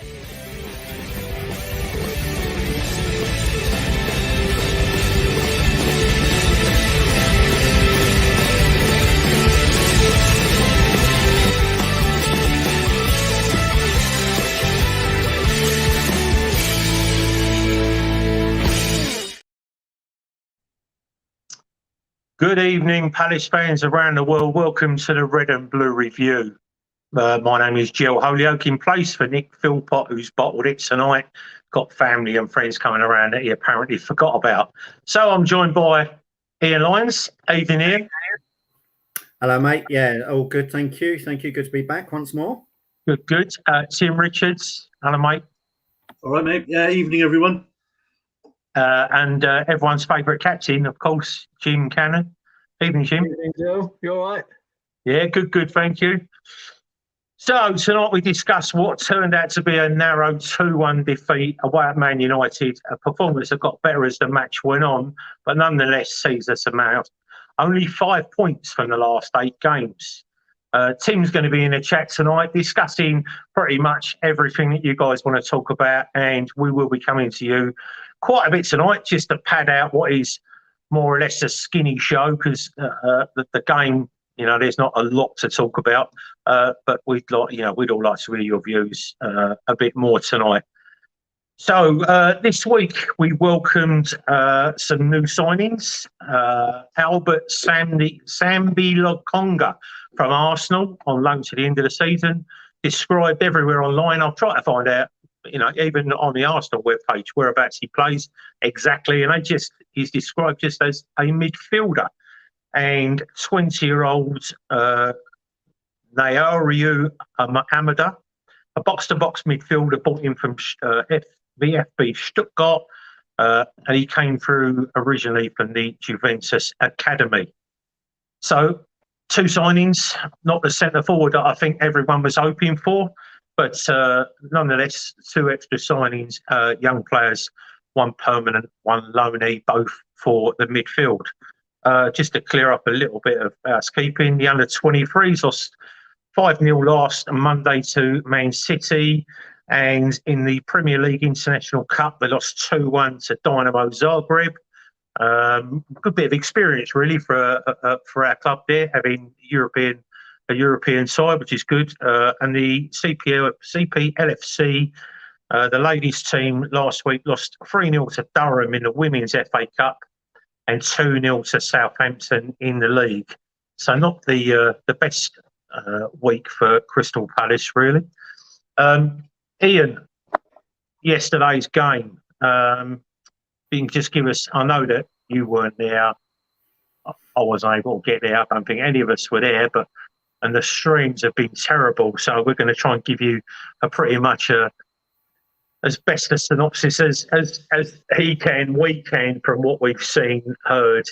Good evening, Palace fans around the world. Welcome to the Red and Blue Review. My name is Jill Holyoke, in place for Nick Philpott, who's bottled it tonight. Got family and friends coming around that he apparently forgot about. So I'm joined by Ian Lyons. Evening, Ian. Hello, mate. Yeah, all good. Thank you. Thank you. Good to be back once more. Good, good. Tim Richards. Hello, mate. All right, mate. Yeah, evening, everyone. And everyone's favourite captain, of course, Jim Cannon. Evening, Jim. Evening, Joe. You all right? Yeah, good, good. Thank you. So tonight we discuss what turned out to be a narrow 2-1 defeat away at Man United. A performance that got better as the match went on, but nonetheless sees us out only 5 points from the last 8 games. Tim's going to be in the chat tonight discussing pretty much everything that you guys want to talk about, and we will be coming to you quite a bit tonight just to pad out what is more or less a skinny show, because the game, you know, there's not a lot to talk about, but we'd all like to hear your views a bit more tonight. So this week we welcomed some new signings. Albert Sambi-Lokonga from Arsenal on loan to the end of the season. Described everywhere online. I'll try to find out, you know, even on the Arsenal webpage, whereabouts he plays exactly. And he's described just as a midfielder. And 20-year-old Naoriu Amada, a box-to-box midfielder, bought him from VfB Stuttgart, and he came through originally from the Juventus Academy. So 2 signings, not the centre forward that I think everyone was hoping for, but nonetheless 2 extra signings, young players, 1 permanent, 1 loanee, both for the midfield. Just to clear up a little bit of housekeeping, the under-23s lost 5-0 last Monday to Man City, and in the Premier League International Cup they lost 2-1 to Dynamo Zagreb. Good bit of experience really for our club there, having a European side, which is good. And the CPLFC, the ladies team last week lost 3-0 to Durham in the Women's FA Cup and 2-0 to Southampton in the league. So not the best week for Crystal Palace, really. Ian, yesterday's game. You can just give us, I know that you weren't there. I wasn't able to get there. I don't think any of us were there, and the streams have been terrible. So we're going to try and give you a pretty much as best a synopsis as we can from what we've seen, heard.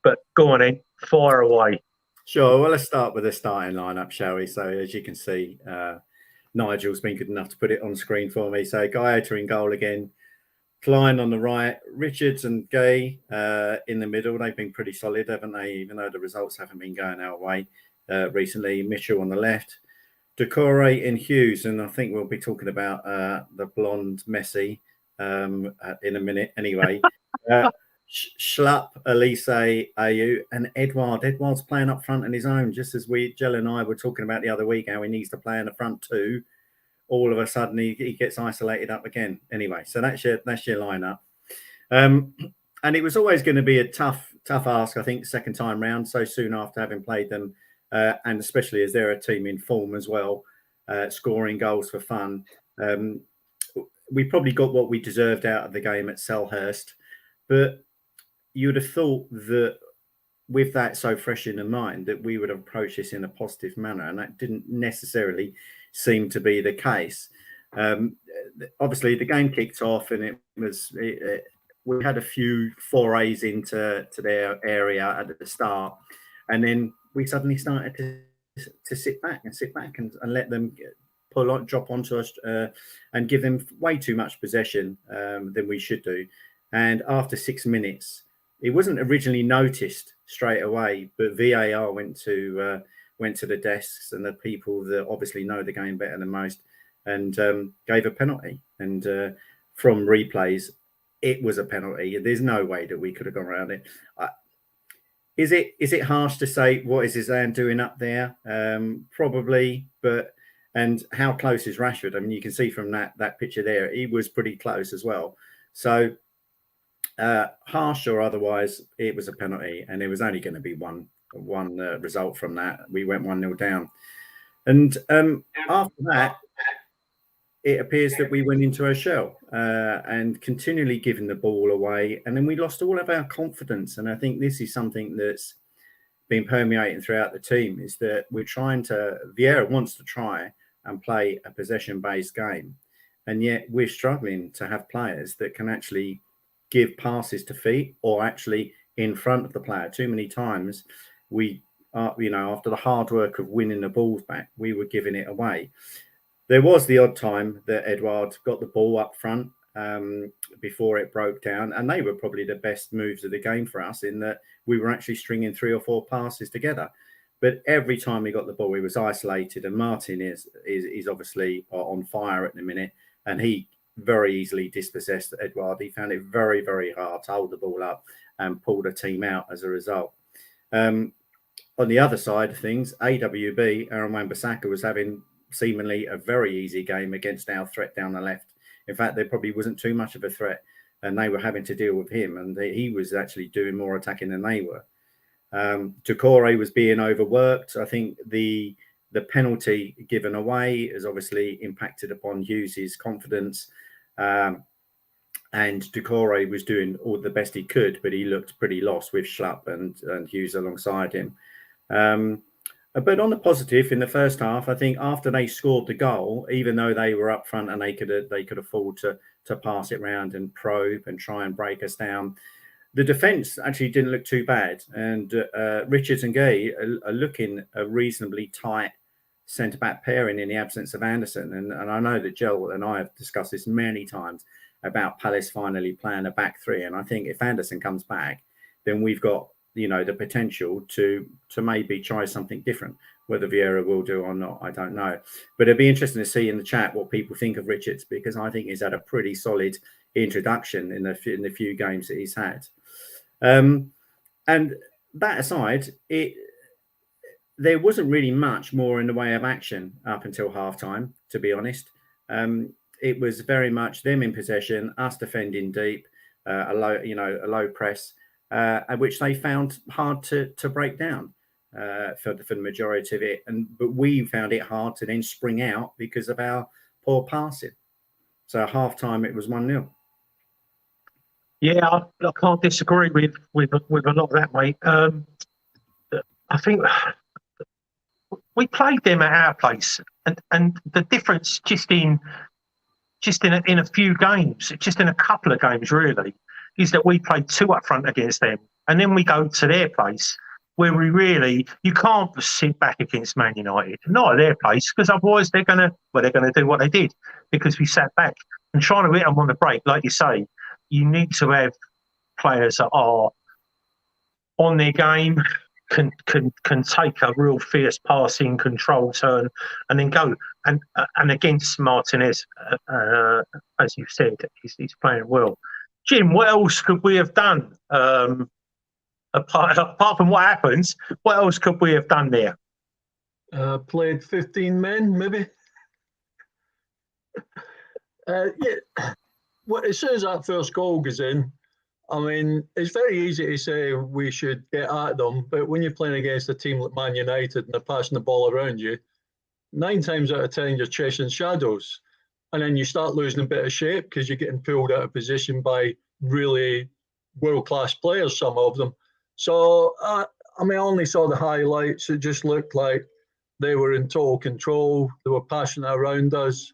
But go on in, fire away. Sure. Well, let's start with the starting lineup, shall we? So as you can see, Nigel's been good enough to put it on screen for me. So Gaeta in goal again, Klein on the right, Richards and Gay in the middle. They've been pretty solid, haven't they? Even though the results haven't been going our way recently. Mitchell on the left, Decore and Hughes, and I think we'll be talking about the blonde Messi in a minute. Anyway, Schlupp, Elise, Ayew, and Edouard. Edouard's playing up front on his own, just as Jill and I were talking about the other week, how he needs to play in the front too. All of a sudden, he gets isolated up again. Anyway, so that's your lineup. And it was always going to be a tough ask, I think, second time round, so soon after having played them, and especially as they're a team in form as well, scoring goals for fun. We probably got what we deserved out of the game at Selhurst, but you would have thought that with that so fresh in the mind that we would have approached this in a positive manner, and that didn't necessarily seem to be the case. Obviously, the game kicked off, and we had a few forays into their area at the start, and then we suddenly started to sit back and let them drop onto us and give them way too much possession than we should do. And after 6 minutes, it wasn't originally noticed straight away, but VAR went to the desks, and the people that obviously know the game better than most and gave a penalty. And from replays, it was a penalty. There's no way that we could have gone around it. Is it harsh to say what is his hand doing up there? Probably, but and how close is Rashford? I mean, you can see from that picture there, he was pretty close as well. So harsh or otherwise, it was a penalty, and there was only going to be one result from that. We went 1-0 down, and after that, it appears that we went into a shell and continually giving the ball away, and then we lost all of our confidence. And I think this is something that's been permeating throughout the team, is that Vieira wants to try and play a possession-based game, and yet we're struggling to have players that can actually give passes to feet or actually in front of the player. Too many times we are, after the hard work of winning the balls back, we were giving it away. There was the odd time that Edouard got the ball up front before it broke down, and they were probably the best moves of the game for us, in that we were actually stringing 3 or 4 passes together. But every time he got the ball, he was isolated, and Martin is obviously on fire at the minute, and he very easily dispossessed Edouard. He found it very, very hard to hold the ball up and pull the team out as a result. On the other side of things, AWB, Aaron Wan-Bissaka, was having seemingly a very easy game against our threat down the left. In fact, there probably wasn't too much of a threat, and they were having to deal with him, and he was actually doing more attacking than they were. Doucouré was being overworked. I think the penalty given away has obviously impacted upon Hughes' confidence, and Doucouré was doing all the best he could, but he looked pretty lost with Schlupp and Hughes alongside him. But on the positive, in the first half, I think after they scored the goal, even though they were up front and they could afford to pass it round and probe and try and break us down, the defence actually didn't look too bad. And Richards and Gay are looking a reasonably tight centre-back pairing in the absence of Anderson. And I know that Joel and I have discussed this many times about Palace finally playing a back three. And I think if Anderson comes back, then we've got the potential to maybe try something different. Whether Vieira will do or not, I don't know. But it'd be interesting to see in the chat what people think of Richards, because I think he's had a pretty solid introduction in the few games that he's had. And that aside, there wasn't really much more in the way of action up until halftime, to be honest. It was very much them in possession, us defending deep, a low press, which they found hard to break down for the majority of it. But we found it hard to then spring out because of our poor passing. So half time it was 1-0. Yeah, I can't disagree with a lot of that, mate. I think we played them at our place, and the difference just in a few games, just in a couple of games really, is that we played 2 up front against them, and then we go to their place where you can't sit back against Man United, not at their place, because otherwise they're gonna do what they did, because we sat back and trying to hit them on the break, like you say. You need to have players that are on their game, can take a real fierce passing control turn, and then go. And against Martinez, as you've said, he's playing well. Jim, what else could we have done? Apart from what happens, what else could we have done there? Played 15 men, maybe. Yeah. Well, as soon as that first goal goes in, I mean, it's very easy to say we should get at them, but when you're playing against a team like Man United and they're passing the ball around you, 9 times out of 10 you're chasing shadows, and then you start losing a bit of shape because you're getting pulled out of position by really world-class players, some of them. So, I only saw the highlights. It just looked like they were in total control. They were passing it around us.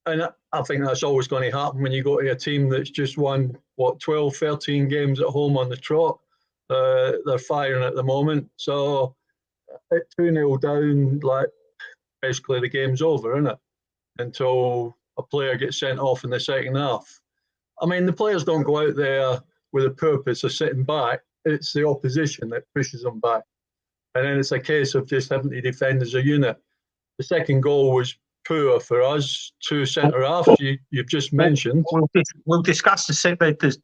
And I think that's always going to happen when you go to a team that's just won, 12, 13 games at home on the trot. They're firing at the moment. So at 2-0 down, basically the game's over, isn't it? Until a player gets sent off in the second half. I mean, the players don't go out there with a purpose of sitting back. It's the opposition that pushes them back. And then it's a case of just having to defend as a unit. The second goal was poor for us. Two centre halves you've just mentioned. We'll discuss the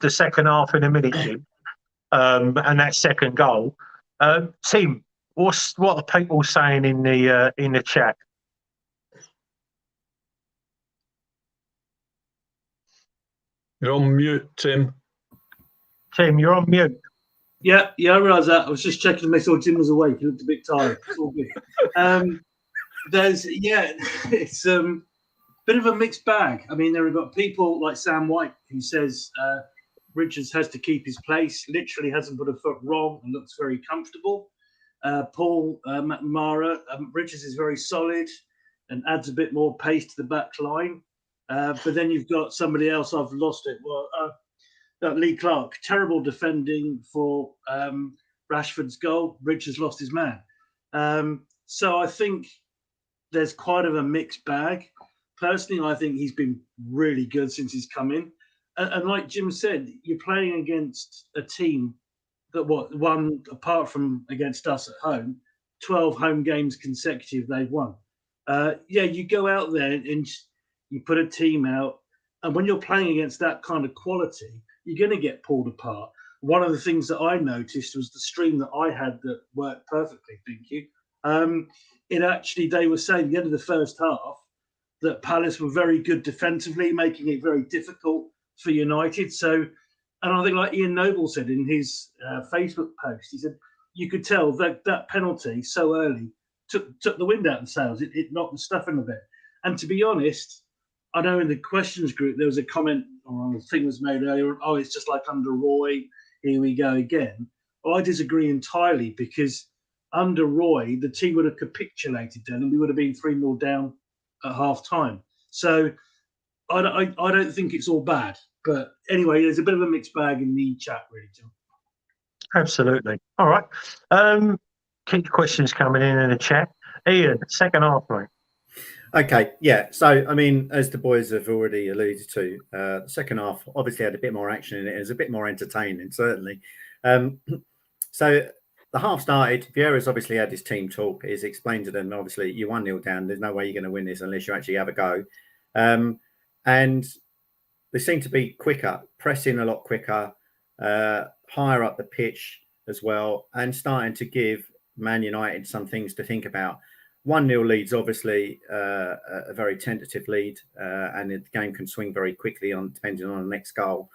second half in a minute, Jim, and that second goal. Tim, what are people saying in the chat? You're on mute, Tim. Tim, you're on mute. Yeah, I realise that. I was just checking to make sure Jim was awake. He looked a bit tired. It's all good. It's a bit of a mixed bag. I mean, there have got people like Sam White who says Richards has to keep his place, literally hasn't put a foot wrong and looks very comfortable. Paul McNamara, Richards is very solid and adds a bit more pace to the back line. But then you've got somebody else, I've lost it. Lee Clark, terrible defending for Rashford's goal. Richards lost his man. So I think there's quite of a mixed bag. Personally, I think he's been really good since he's come in. And like Jim said, you're playing against a team that won, apart from against us at home, 12 home games consecutive they've won. You go out there and you put a team out, and when you're playing against that kind of quality, you're going to get pulled apart. One of the things that I noticed was the stream that I had that worked perfectly, thank you. They were saying at the end of the first half that Palace were very good defensively, making it very difficult for United. So, and I think like Ian Noble said in his Facebook post, he said, you could tell that penalty so early took the wind out of the sails. It knocked the stuff in a bit. And to be honest, I know in the questions group, there was a comment or a thing was made earlier, it's just like under Roy, here we go again. Well, I disagree entirely, because under Roy, the team would have capitulated then and we would have been 3-0 down at half time. So I don't think it's all bad. But anyway, there's a bit of a mixed bag in the chat, really, John. Absolutely. All right. Keep questions coming in the chat. Ian, second half, mate. Okay, yeah. So, I mean, as the boys have already alluded to, the second half obviously had a bit more action in it. It was a bit more entertaining, certainly. So the half started. Vieira's obviously had his team talk. He's explained to them, obviously, you're 1-0 down. There's no way you're going to win this unless you actually have a go. And they seem to be quicker, pressing a lot quicker, higher up the pitch as well, and starting to give Man United some things to think about. 1-0 lead's obviously a very tentative lead, and the game can swing very quickly depending on the next goal.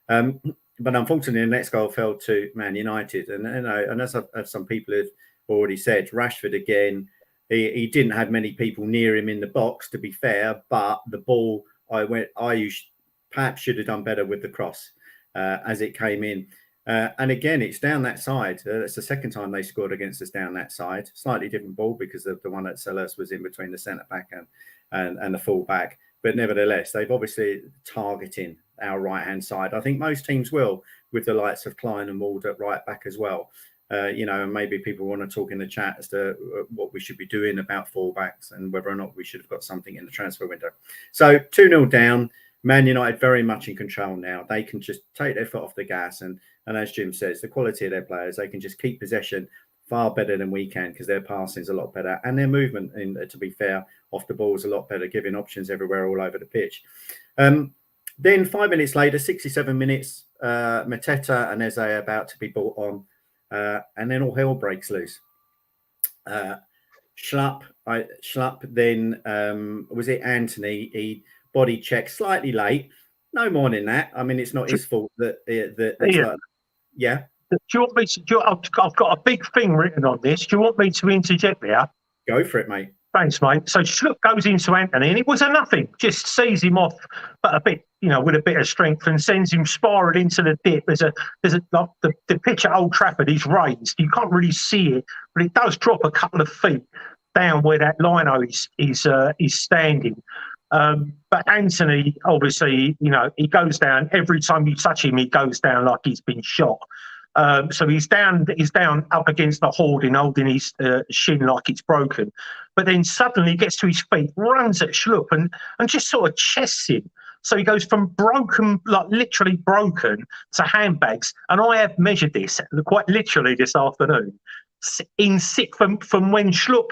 But unfortunately, the next goal fell to Man United, and as some people have already said, Rashford again. He didn't have many people near him in the box, to be fair, but the ball perhaps should have done better with the cross as it came in. And again, it's down that side. It's the second time they scored against us down that side. Slightly different ball because the one at Selhurst was in between the centre back and the full back. But nevertheless, they've obviously targeting our right hand side. I think most teams will, with the likes of Klein and Ward at right back as well. And maybe people want to talk in the chat as to what we should be doing about fullbacks and whether or not we should have got something in the transfer window. So 2-0 down. Man United very much in control now. They can just take their foot off the gas. And as Jim says, the quality of their players, they can just keep possession far better than we can because their passing is a lot better. And their movement, to be fair, off the ball is a lot better, giving options everywhere all over the pitch. Then 5 minutes later, 67 minutes, Mateta and Eze are about to be brought on. And then all hell breaks loose. Schlupp, then was it Anthony? He body check slightly late. No more than that. I mean, it's not his fault that. Yeah. Do you want me to? I've got a big thing written on this. Do you want me to interject there? Go for it, mate. Thanks, mate. So Schlupp goes into Anthony, and it was a nothing. Just sees him off, but a bit, with a bit of strength, and sends him spiralling into the dip. There's the pitch at Old Trafford is raised. You can't really see it, but it does drop a couple of feet down where that lino is standing. But Anthony, obviously, he goes down every time you touch him. He goes down like he's been shot. So he's down up against the hoarding, holding his shin like it's broken. But then suddenly he gets to his feet, runs at Schlupp and just sort of chests him. So he goes from broken, like literally broken, to handbags. And I have measured this quite literally this afternoon. From when Schlupp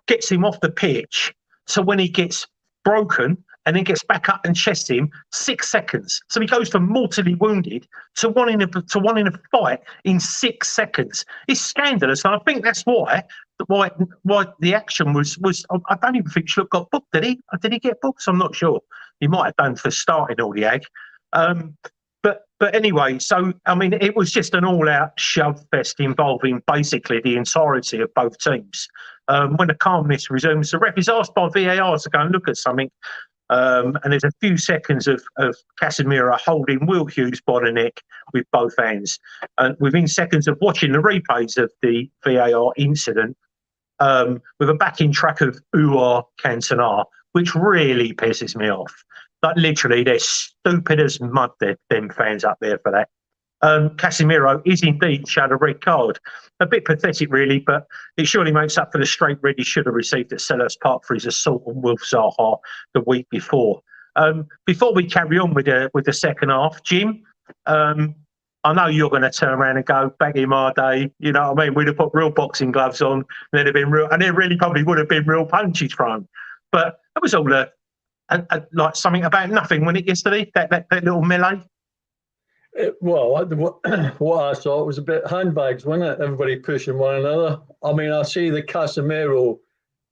gets him off the pitch to when he gets broken and then gets back up and chests him, 6 seconds. So he goes from mortally wounded to wanting to fight in 6 seconds. It's scandalous, and I think that's why the action was. I don't even think Schlupp got booked. Did he? Did he get booked? I'm not sure. He might have done for starting all the ag. But anyway, so I mean, it was just an all-out shove fest involving basically the entirety of both teams. When the calmness resumes, the ref is asked by VAR to go and look at something, and there's a few seconds of Casemiro holding Will Hughes by the neck with both hands. And within seconds of watching the replays of the VAR incident, with a backing track of Uar Cantona, which really pisses me off. Like literally, they're stupid as mud, them fans up there for that. Casemiro is indeed shown a red card. A bit pathetic, really, but it surely makes up for the straight red he should have received at Selhurst Park for his assault on Wilf Zaha the week before. Before we carry on with the second half, Jim, I know you're going to turn around and go, back in my day, you know what I mean? We'd have put real boxing gloves on, and there'd have been real, and there really probably would have been real punches thrown. But it was all like something about nothing, wasn't it, yesterday? That little melee. Well, what I saw was a bit handbags, wasn't it? Everybody pushing one another. I mean, I see the Casemiro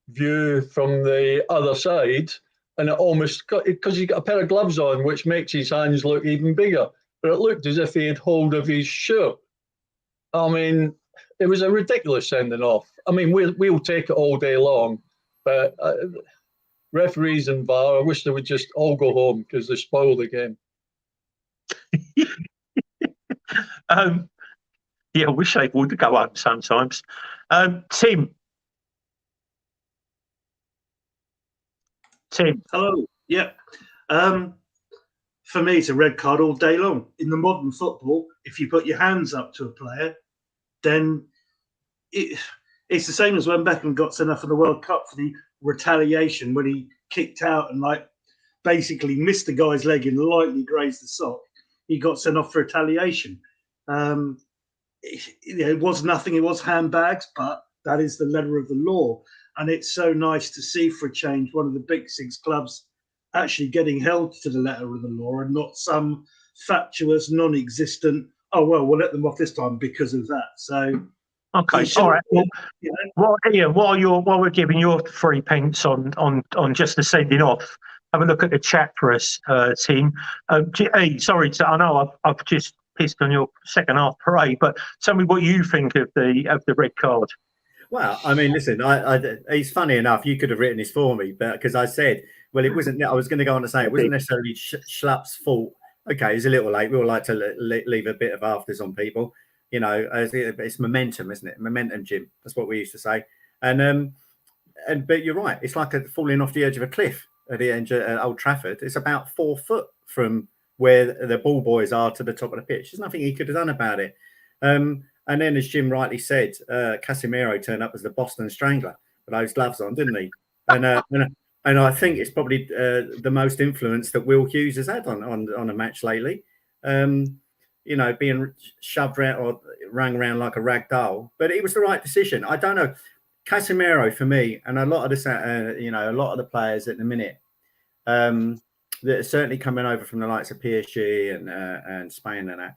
view from the other side, and it almost got, because he's got a pair of gloves on, which makes his hands look even bigger. But it looked as if he had hold of his shirt. I mean, it was a ridiculous sending off. I mean, we'll take it all day long, but referees and VAR, I wish they would just all go home because they spoiled the game. Yeah, I wish they would go home sometimes. Tim. Hello. Yeah. For me, it's a red card all day long. In the modern football, if you put your hands up to a player, then it's the same as when Beckham got sent off in the World Cup for the retaliation when he kicked out and basically missed the guy's leg and lightly grazed the sock. He got sent off for retaliation. It was nothing. It was handbags, but that is the letter of the law. And it's so nice to see, for a change, one of the big six clubs actually getting held to the letter of the law and not some fatuous, non-existent, oh, well, we'll let them off this time because of that. So, okay, all right. Well, Ian, while we're giving your 3 pence on just the sending off, have a look at the chat for us, team. Hey, sorry, I know I've just pissed on your second half parade, but tell me what you think of the red card. Well, I mean, listen, it's funny enough. You could have written this for me, but because I said, well, it wasn't. I was going to go on to say it wasn't necessarily Schlupp's fault. Okay, he's a little late. We all like to leave a bit of afters on people. You know, it's momentum, isn't it? Momentum, Jim. That's what we used to say. But you're right. It's like falling off the edge of a cliff at the end at Old Trafford. It's about 4 foot from where the ball boys are to the top of the pitch. There's nothing he could have done about it. And then, as Jim rightly said, Casemiro turned up as the Boston Strangler with those gloves on, didn't he? And I think it's probably the most influence that Will Hughes has had on a match lately. You know, being shoved around or rang around like a rag doll. But it was the right decision. I don't know. Casemiro, for me, and a lot of the players at the minute that are certainly coming over from the likes of PSG and Spain and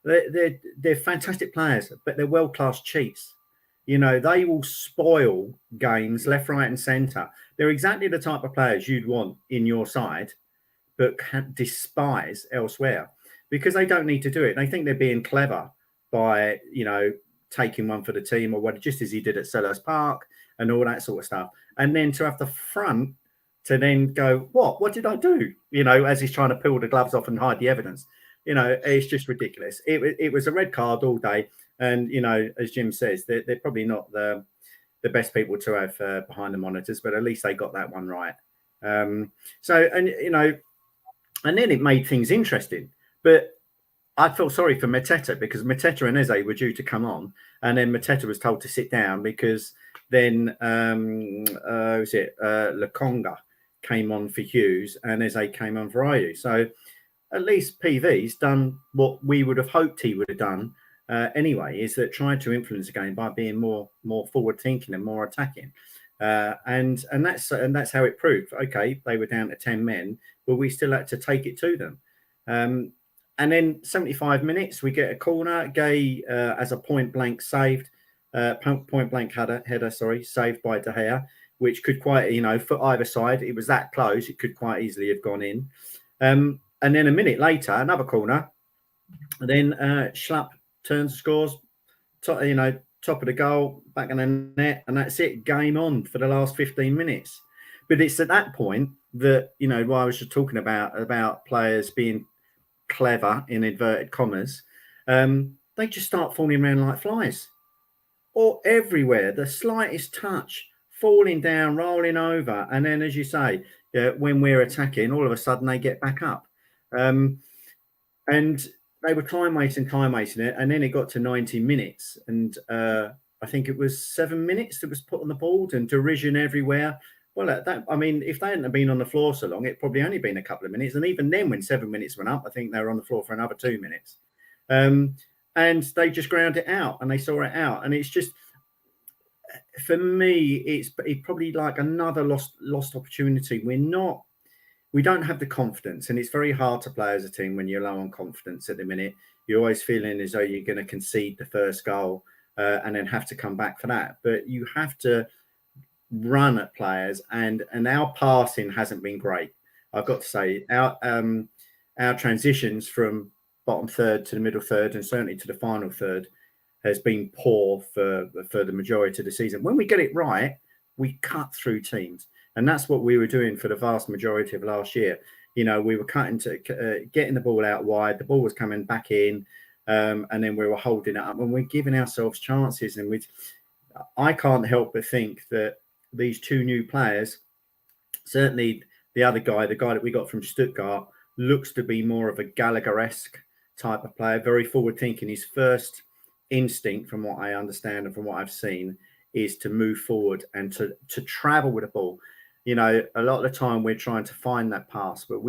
that, they're fantastic players, but they're world-class cheats. You know, they will spoil games left, right, and centre. They're exactly the type of players you'd want in your side, but despise elsewhere because they don't need to do it. They think they're being clever by, taking one for the team or what, just as he did at Selhurst Park and all that sort of stuff. And then to have the front to then go, what did I do? As he's trying to pull the gloves off and hide the evidence. It's just ridiculous. It was a red card all day. And, as Jim says, they're probably not the best people to have behind the monitors, but at least they got that one right. And then it made things interesting. But I felt sorry for Mateta because Mateta and Eze were due to come on. And then Mateta was told to sit down because then, Lakonga came on for Hughes and Eze came on for Ayew. So at least PV's done what we would have hoped he would have done anyway, is that trying to influence the game by being more forward thinking and more attacking. And that's how it proved. Okay, they were down to 10 men, but we still had to take it to them. And then 75 minutes, we get a corner. Gay as a point blank saved, point blank header, saved by De Gea, which could quite, foot either side. It was that close; it could quite easily have gone in. And then a minute later, another corner. And then Schlapp turns, scores. Top of the goal, back in the net, and that's it. Game on for the last 15 minutes. But it's at that point that, what I was just talking about players being clever in inverted commas. They just start falling around like flies, or everywhere. The slightest touch, falling down, rolling over, and then, as you say, when we're attacking, all of a sudden they get back up. And they were time wasting it, and then it got to 90 minutes, and I think it was 7 minutes that was put on the board, and derision everywhere. Well, if they hadn't been on the floor so long, it probably only been a couple of minutes, and even then, when 7 minutes went up, I think they were on the floor for another 2 minutes, and they just ground it out, and they saw it out, and it's just, for me, it's probably like another lost opportunity. We don't have the confidence, and it's very hard to play as a team when you're low on confidence at the minute. You're always feeling as though you're going to concede the first goal and then have to come back for that. But you have to run at players, and our passing hasn't been great. I've got to say, our transitions from bottom third to the middle third, and certainly to the final third, has been poor for the majority of the season. When we get it right, we cut through teams. And that's what we were doing for the vast majority of last year. We were cutting to getting the ball out wide. The ball was coming back in, and then we were holding it up, and we're giving ourselves chances. And I can't help but think that these two new players, certainly the other guy, the guy that we got from Stuttgart, looks to be more of a Gallagher-esque type of player, very forward-thinking. His first instinct, from what I understand and from what I've seen, is to move forward and to travel with the ball. A lot of the time we're trying to find that pass, but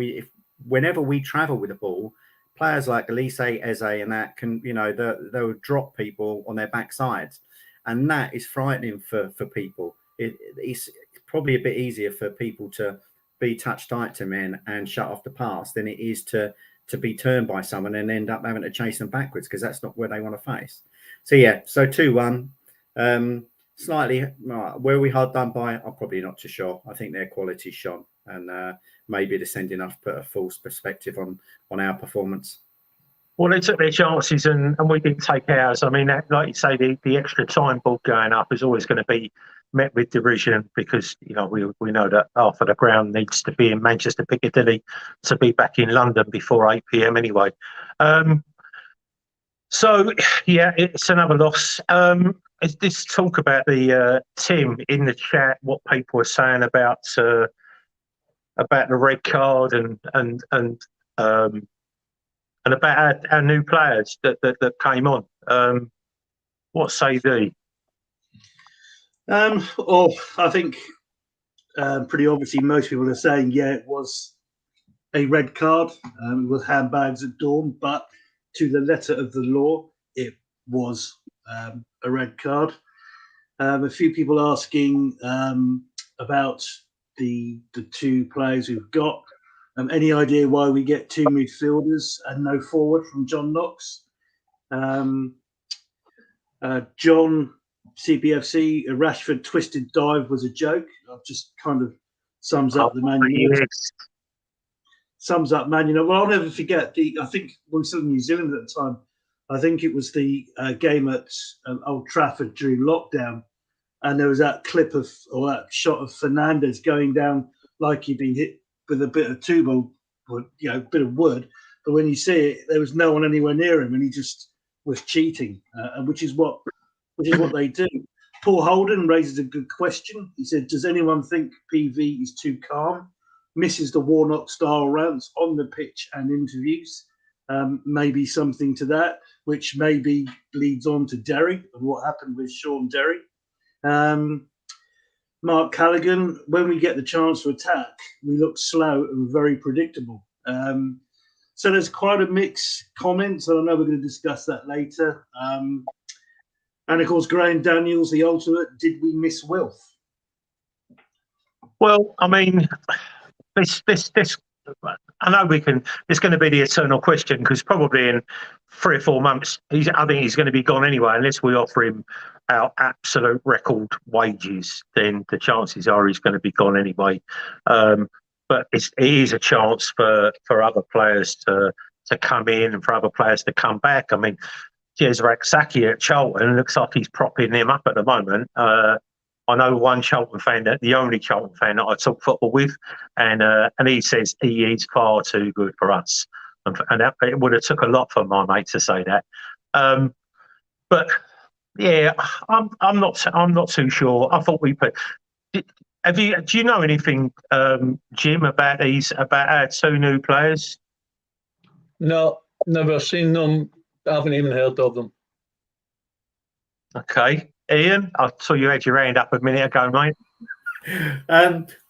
whenever we travel with the ball, players like Elise, Eze, and that can, they'll drop people on their backsides, and that is frightening for people. It's probably a bit easier for people to be touch tight to men and shut off the pass than it is to be turned by someone and end up having to chase them backwards, because that's not where they want to face. So 2-1. Slightly, were we hard done by? I'm probably not too sure. I think their quality's shone, and maybe the sending off put a false perspective on our performance. Well, they took their chances, and we didn't take ours. I mean, like you say, the extra time ball going up is always going to be met with derision, because we know that half of the ground needs to be in Manchester Piccadilly to be back in London before 8 p.m. anyway. So yeah, it's another loss. This talk about the Tim in the chat, what people are saying about the red card and about our new players that came on. What say thee? I think pretty obviously most people are saying, yeah, it was a red card with handbags at dawn, but to the letter of the law, it was a red card. A few people asking about the two players we've got. Any idea why we get two midfielders and no forward from John Knox? John CPFC, a Rashford twisted dive was a joke. I've just kind of sums up the Man United. Sums up Man United. Well, I'll never forget I think we were still in New Zealand at the time. I think it was the game at Old Trafford during lockdown, and there was that clip or that shot of Fernandes going down like he'd been hit with a bit of tubal, bit of wood. But when you see it, there was no one anywhere near him, and he just was cheating, which is what they do. Paul Holden raises a good question. He said, "Does anyone think PV is too calm? Misses the Warnock-style rants on the pitch and interviews. Maybe something to that, which maybe leads on to Derry and what happened with Sean Derry." Mark Callaghan, when we get the chance to attack, we look slow and very predictable. So there's quite a mixed comments, and I know we're going to discuss that later. And of course, Graham Daniels, the ultimate, did we miss Wilf? Well, I mean, this. I know we can. It's going to be the eternal question because probably in 3 or 4 months, I think he's going to be gone anyway. Unless we offer him our absolute record wages, then the chances are he's going to be gone anyway. But it is a chance for other players to come in and for other players to come back. I mean, Jezrak Saki at Charlton looks like he's propping him up at the moment. I know one Charlton fan, the only Charlton fan that I talk football with, and he says he is far too good for us, and that, it would have took a lot for my mate to say that. But yeah, I'm not too sure. I thought we put. Do you know anything, Jim, about our 2 new players? No, never seen them. I haven't even heard of them. Okay. Ian, I saw you had your hand up a minute ago, mate.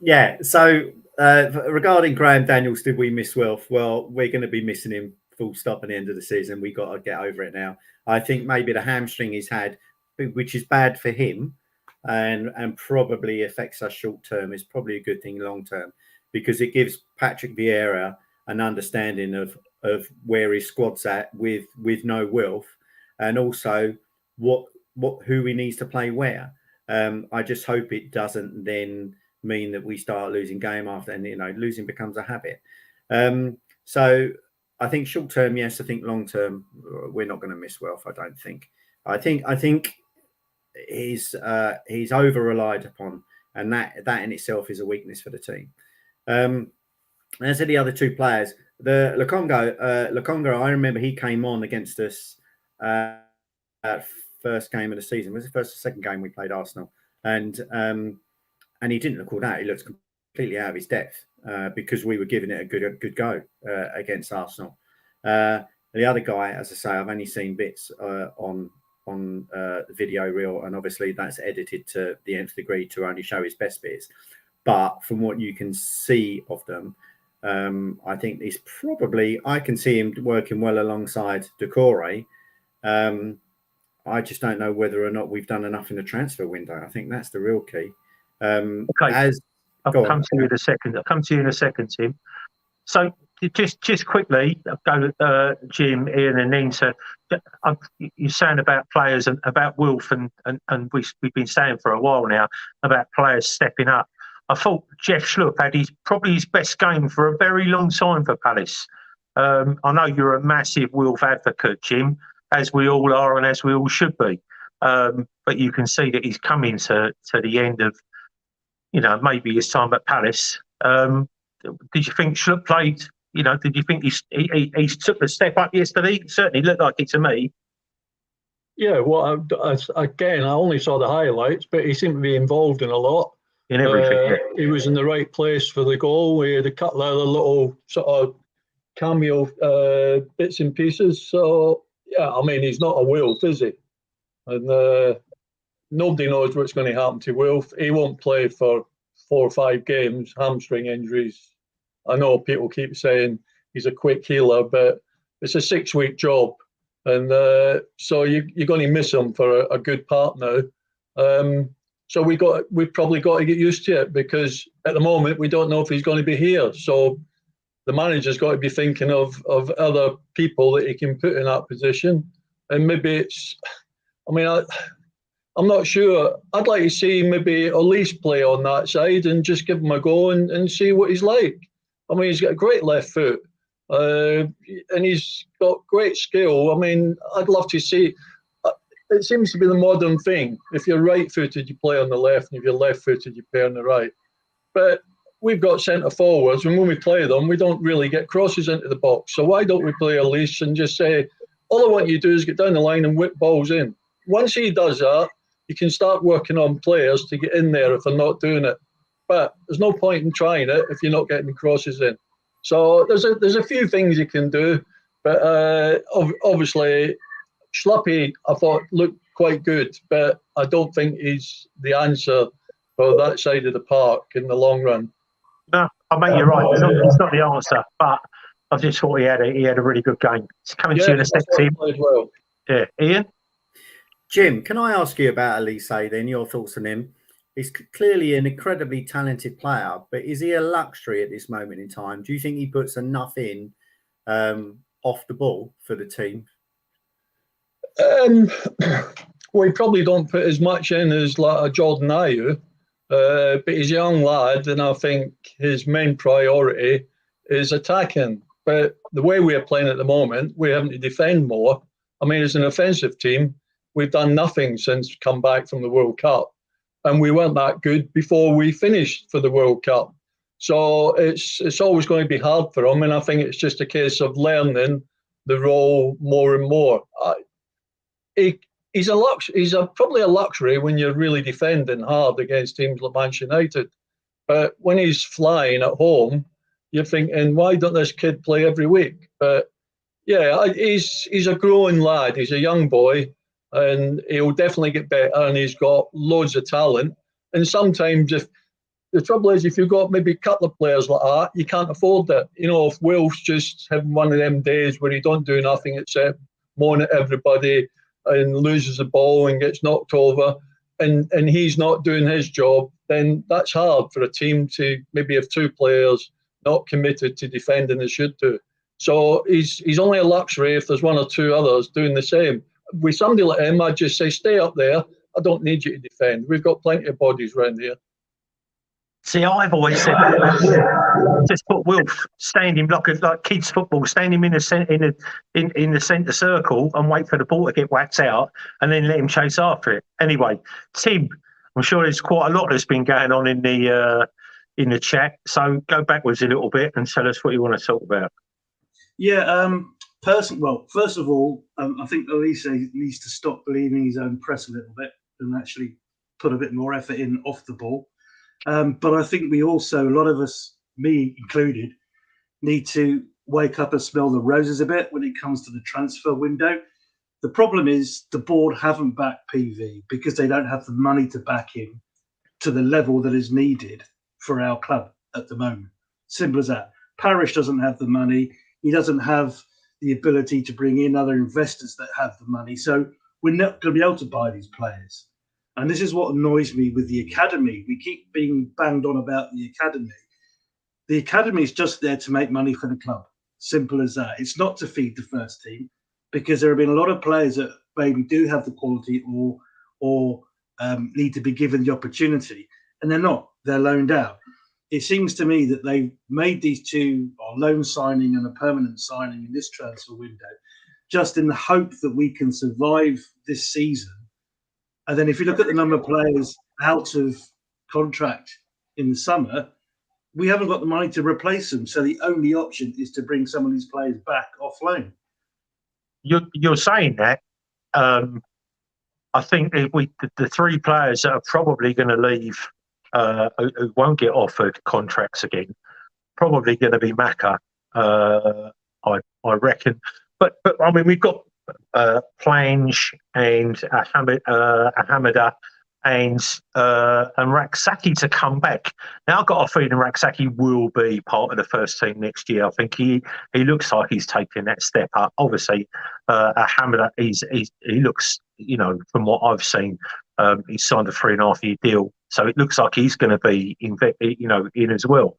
Yeah, so regarding Graham Daniels, did we miss Wilf? Well, we're going to be missing him full stop at the end of the season. We got to get over it now. I think maybe the hamstring he's had, which is bad for him and probably affects us short term, is probably a good thing long term, because it gives Patrick Vieira an understanding of where his squad's at with no Wilf, and also who he needs to play where. I just hope it doesn't then mean that we start losing game after, and losing becomes a habit. So I think short term, yes. I think long term, we're not going to miss Wilf. I don't think. I think he's over relied upon, and that in itself is a weakness for the team. As to the other 2 players, the Lokonga, I remember he came on against us at first game of the season. Was it first or second game we played Arsenal? And he didn't look all that. He looked completely out of his depth because we were giving it a good go against Arsenal. The other guy, as I say, I've only seen bits on the video reel, and obviously that's edited to the nth degree to only show his best bits. But from what you can see of them, I think he's probably, I can see him working well alongside Decore. I just don't know whether or not we've done enough in the transfer window. I think that's the real key. Okay, I'll come to you in a second. I'll come to you in a second, Tim. So just quickly, go Jim, Ian, and Nina. You're saying about players and about Wilf, and we've been saying for a while now about players stepping up. I thought Jeff Schlupp had probably his best game for a very long time for Palace. I know you're a massive Wilf advocate, Jim, as we all are and as we all should be. But you can see that he's coming to the end of, maybe his time at Palace. Did you think Schlupp played? Did you think he took a step up yesterday? It certainly looked like it to me. Yeah, well, again, I only saw the highlights, but he seemed to be involved in a lot. In everything. He was in the right place for the goal. We had a couple of other little sort of cameo bits and pieces. So, yeah, I mean, he's not a Wilf, is he? And nobody knows what's going to happen to Wilf. He won't play for 4 or 5 games, hamstring injuries. I know people keep saying he's a quick healer, but it's a 6-week job. And so you're going to miss him for a good part now. So we've probably got to get used to it, because at the moment we don't know if he's going to be here. So the manager's got to be thinking of other people that he can put in that position. And maybe I'm not sure. I'd like to see maybe Elise play on that side and just give him a go and see what he's like. I mean, he's got a great left foot, and he's got great skill. I mean, I'd love to see. It seems to be the modern thing. If you're right-footed, you play on the left, and if you're left-footed, you play on the right. But we've got centre forwards, and when we play them, we don't really get crosses into the box. So why don't we play Elise and just say, all I want you to do is get down the line and whip balls in. Once he does that, you can start working on players to get in there if they're not doing it. But there's no point in trying it if you're not getting crosses in. So there's a few things you can do, but obviously Schluppy, I thought, looked quite good, but I don't think he's the answer for that side of the park in the long run. No, I mean, you're right. It's not the answer, but I just thought he had a really good game. It's coming to you in a second, Tim. Well. Yeah, Ian? Jim, can I ask you about Elise then, your thoughts on him? He's clearly an incredibly talented player, but is he a luxury at this moment in time? Do you think he puts enough in off the ball for the team? Well, he probably don't put as much in as like a Jordan Ayew, but he's a young lad, and I think his main priority is attacking. But the way we are playing at the moment, we're having to defend more. I mean, as an offensive team, we've done nothing since come back from the World Cup, and we weren't that good before we finished for the World Cup. So it's always going to be hard for him, and I think it's just a case of learning the role more and more. He's probably a luxury when you're really defending hard against teams like Manchester United. But when he's flying at home, you're thinking, why don't this kid play every week? But yeah, he's a growing lad. He's a young boy, and he'll definitely get better. And he's got loads of talent. And sometimes, if the trouble is, if you've got maybe a couple of players like that, you can't afford that. You know, if Wilf's just having one of them days where he don't do nothing except moan at everybody and loses the ball and gets knocked over, and he's not doing his job, then that's hard for a team to maybe have two players not committed to defending as should do. So he's only a luxury if there's one or two others doing the same. With somebody like him, I'd just say, stay up there. I don't need you to defend. We've got plenty of bodies around here. See, I've always said that. Just put Wilf, stand him like kids football, stand him in the centre circle and wait for the ball to get whacked out, and then let him chase after it. Anyway, Tim, I'm sure there's quite a lot that's been going on in the chat. So go backwards a little bit and tell us what you want to talk about. Yeah, well, first of all, I think Elise needs to stop believing his own press a little bit and actually put a bit more effort in off the ball. But I think we also, a lot of us, me included, need to wake up and smell the roses a bit when it comes to the transfer window. The problem is the board haven't backed PV because they don't have the money to back him to the level that is needed for our club at the moment. Simple as that. Parish doesn't have the money. He doesn't have the ability to bring in other investors that have the money. So we're not going to be able to buy these players. And this is what annoys me with the academy. We keep being banged on about the academy. The academy is just there to make money for the club. Simple as that. It's not to feed the first team, because there have been a lot of players that maybe do have the quality or need to be given the opportunity, and they're not. They're loaned out. It seems to me that they've made these two, a loan signing and a permanent signing in this transfer window, just in the hope that we can survive this season. And then if you look at the number of players out of contract in the summer, we haven't got the money to replace them. So the only option is to bring some of these players back off loan. You're saying that. I think the three players that are probably going to leave, who won't get offered contracts again, probably going to be Maka, I reckon. But I mean, we've got Plange and Hamada and Raksaki to come back. Now I've got a feeling Raksaki will be part of the first team next year. I think he looks like he's taking that step up. Obviously, Hamada he looks, from what I've seen, he's signed a 3.5-year deal, so it looks like he's going to be in as well.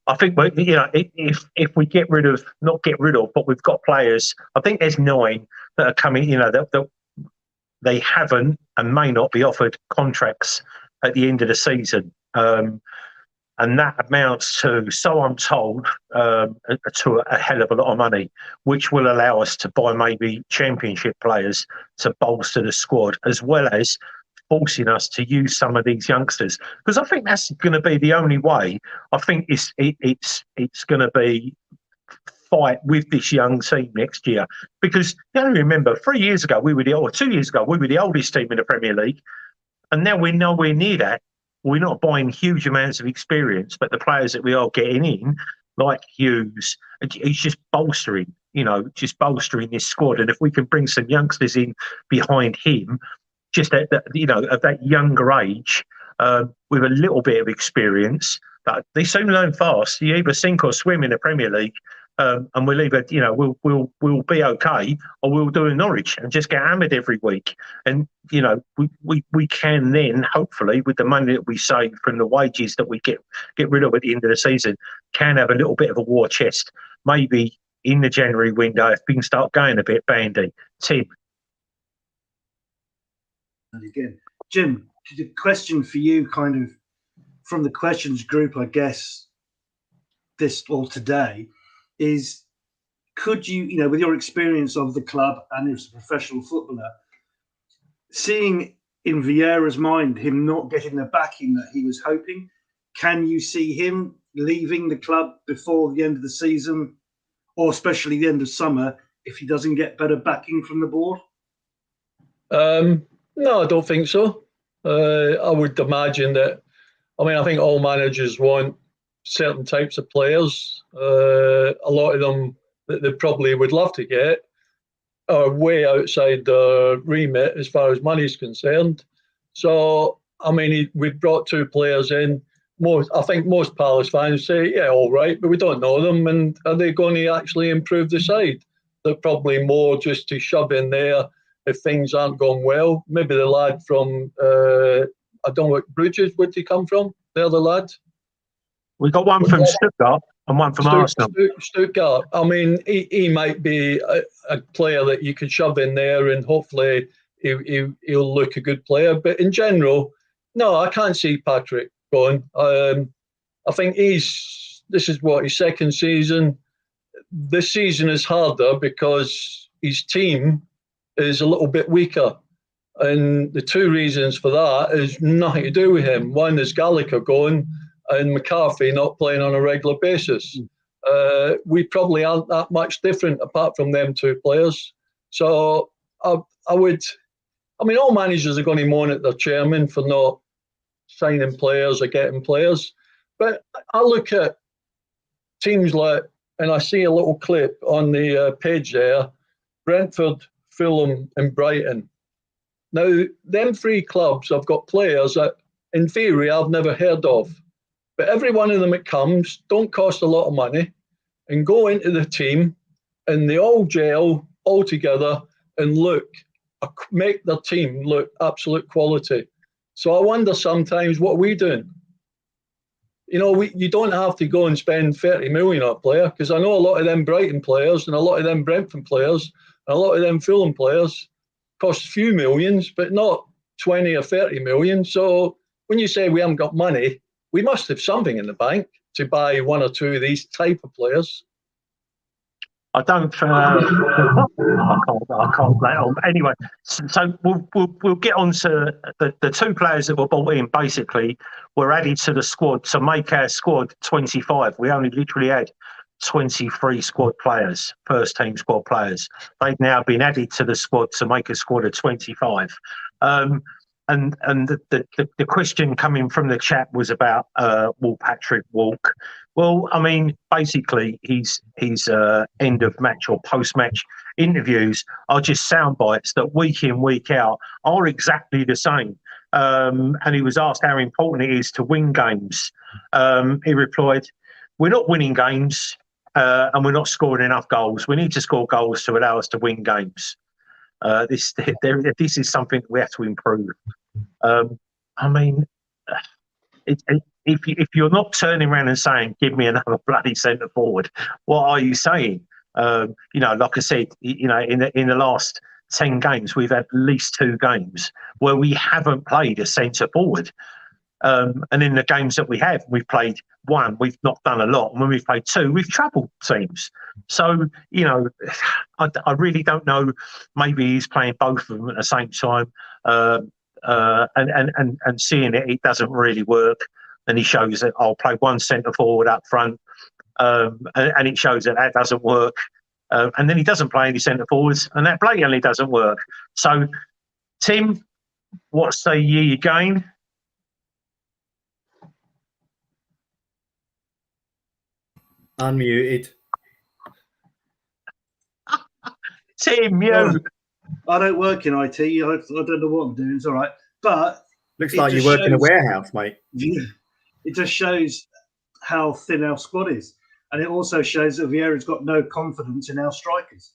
I think, if we not get rid of, but we've got players. I think there's 9 that are coming. That they haven't and may not be offered contracts at the end of the season, and that amounts to, so I'm told, to a hell of a lot of money, which will allow us to buy maybe championship players to bolster the squad, as well as forcing us to use some of these youngsters, because I think that's going to be the only way. I think it's going to be fight with this young team next year, because you only remember 2 years ago we were the oldest team in the Premier League, and now we're nowhere near that. We're not buying huge amounts of experience, but the players that we are getting in, like Hughes, he's just bolstering this squad. And if we can bring some youngsters in behind him, just at that younger age, with a little bit of experience, that they soon learn fast. You either sink or swim in the Premier League, and we'll either, we'll be okay, or we'll do in Norwich and just get hammered every week. And we can then, hopefully, with the money that we save from the wages that we get rid of at the end of the season, can have a little bit of a war chest, maybe in the January window if things start going a bit bandy. Tim. And again, Jim, the question for you, kind of from the questions group, I guess, today, is could you, with your experience of the club and as a professional footballer, seeing in Vieira's mind him not getting the backing that he was hoping, can you see him leaving the club before the end of the season, or especially the end of summer, if he doesn't get better backing from the board? No, I don't think so. I would imagine that. I think all managers want certain types of players. A lot of them that they probably would love to get are way outside the remit as far as money is concerned. So, we've brought 2 players in. I think most Palace fans say, yeah, all right, but we don't know them, and are they going to actually improve the side? They're probably more just to shove in there if things aren't going well. Maybe the lad from, I don't know what Bruges, where'd he come from? The other lad? We got one from Stuttgart and one from Arsenal. Stuttgart. He might be a player that you could shove in there, and hopefully he'll look a good player. But in general, no, I can't see Patrick going. I think this is his second season. This season is harder because his team is a little bit weaker. And the 2 reasons for that is nothing to do with him. One is Gallagher going and McCarthy not playing on a regular basis. We probably aren't that much different apart from them 2 players. So I would, all managers are going to moan at their chairman for not signing players or getting players. But I look at teams like, and I see a little clip on the page there, Brentford, Fulham and Brighton. Now, them 3 clubs have got players that, in theory, I've never heard of. But every one of them that comes don't cost a lot of money and go into the team, and they all gel all together and make their team look absolute quality. So I wonder sometimes, what are we doing? You don't have to go and spend 30 million on a player, because I know a lot of them Brighton players and a lot of them Brentford players and a lot of them Fulham players cost a few millions, but not 20 or 30 million. So when you say we haven't got money, we must have something in the bank to buy 1 or 2 of these type of players. I don't. I can't let on. Anyway, so we'll get on to the 2 players that were brought in. Basically, were added to the squad to make our squad 25. We only literally had 23 squad players, first team squad players. They've now been added to the squad to make a squad of 25. And the question coming from the chat was about will Patrick walk? Well, basically his end of match or post match interviews are just sound bites that week in, week out are exactly the same. And he was asked how important it is to win games. He replied, "We're not winning games and we're not scoring enough goals. We need to score goals to allow us to win games. This is something we have to improve." If you're not turning around and saying, "Give me another bloody centre forward," what are you saying? Like I said, in the last 10 games, we've had at least 2 games where we haven't played a centre forward. And in the games that we have, we've played 1, we've not done a lot. And when we've played 2, we've troubled teams. So, I really don't know. Maybe he's playing both of them at the same time. And seeing it doesn't really work. And he shows that I'll play 1 centre forward up front. And it shows that doesn't work. And then he doesn't play any centre forwards, and that blatantly doesn't work. So, Tim, what say ye again? Unmuted. Tim, you. I don't work in IT. I don't know what I'm doing. It's all right. But looks like you work in a warehouse, mate. Yeah, it just shows how thin our squad is. And it also shows that Vieira's got no confidence in our strikers,